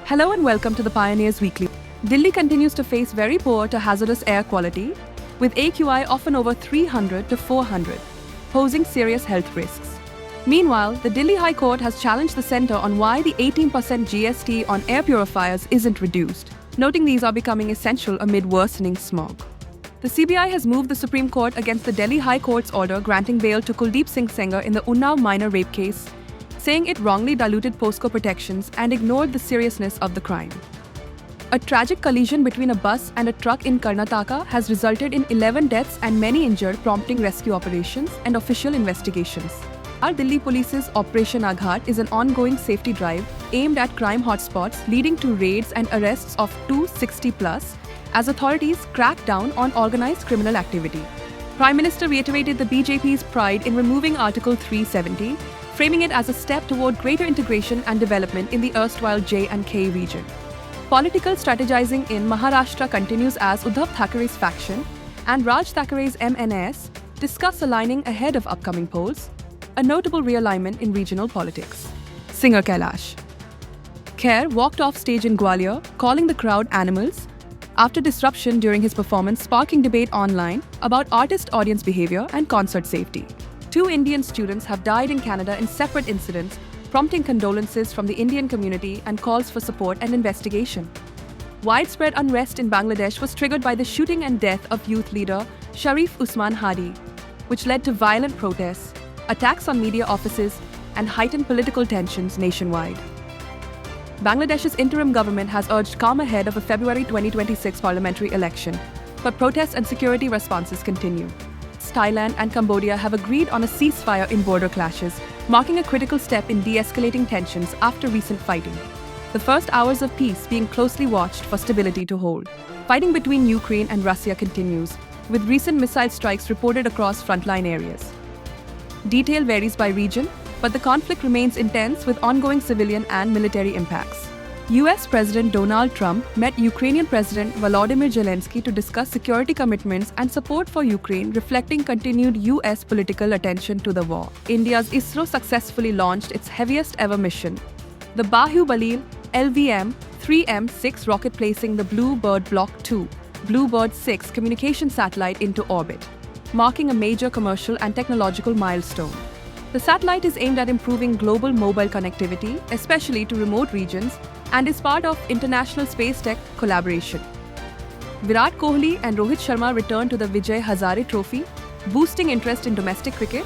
Hello and welcome to the Pioneers Weekly. Delhi continues to face very poor to hazardous air quality, with AQI often over 300 to 400, posing serious health risks. Meanwhile, the Delhi High Court has challenged the centre on why the 18% GST on air purifiers isn't reduced, noting these are becoming essential amid worsening smog. The CBI has moved the Supreme Court against the Delhi High Court's order granting bail to Kuldeep Singh Sengar in the Unnao minor rape case, saying it wrongly diluted POSCO protections and ignored the seriousness of the crime. A tragic collision between a bus and a truck in Karnataka has resulted in 11 deaths and many injured, prompting rescue operations and official investigations. Our Delhi Police's Operation Aghat is an ongoing safety drive aimed at crime hotspots, leading to raids and arrests of 260 plus as authorities crack down on organized criminal activity. Prime Minister reiterated the BJP's pride in removing Article 370, framing it as a step toward greater integration and development in the erstwhile J&K region. Political strategizing in Maharashtra continues as Uddhav Thackeray's faction and Raj Thackeray's MNS discuss aligning ahead of upcoming polls, a notable realignment in regional politics. Singer Kailash Kher walked off stage in Gwalior, calling the crowd animals, after disruption during his performance sparking debate online about artist-audience behavior and concert safety. 2 Indian students have died in Canada in separate incidents, prompting condolences from the Indian community and calls for support and investigation. Widespread unrest in Bangladesh was triggered by the shooting and death of youth leader Sharif Usman Hadi, which led to violent protests, attacks on media offices, and heightened political tensions nationwide. Bangladesh's interim government has urged calm ahead of a February 2026 parliamentary election, but protests and security responses continue. Thailand and Cambodia have agreed on a ceasefire in border clashes, marking a critical step in de-escalating tensions after recent fighting. The first hours of peace being closely watched for stability to hold. Fighting between Ukraine and Russia continues, with recent missile strikes reported across frontline areas. Detail varies by region, but the conflict remains intense with ongoing civilian and military impacts. US President Donald Trump met Ukrainian President Volodymyr Zelensky to discuss security commitments and support for Ukraine, reflecting continued US political attention to the war. India's ISRO successfully launched its heaviest ever mission, the Bahubali LVM-3M6 rocket, placing the Blue Bird Block 2, Blue Bird 6 communication satellite into orbit, marking a major commercial and technological milestone. The satellite is aimed at improving global mobile connectivity, especially to remote regions, and is part of international space tech collaboration. Virat Kohli and Rohit Sharma returned to the Vijay Hazare Trophy, boosting interest in domestic cricket,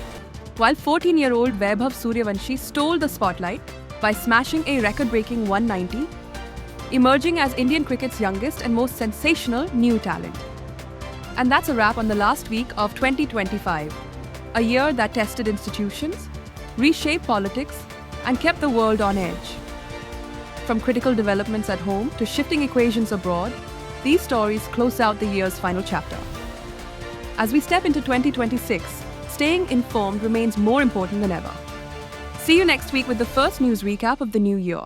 while 14-year-old Vaibhav Suryavanshi stole the spotlight by smashing a record-breaking 190, emerging as Indian cricket's youngest and most sensational new talent. And that's a wrap on the last week of 2025, a year that tested institutions, reshaped politics, and kept the world on edge. From critical developments at home to shifting equations abroad, these stories close out the year's final chapter. As we step into 2026, staying informed remains more important than ever. See you next week with the first news recap of the new year.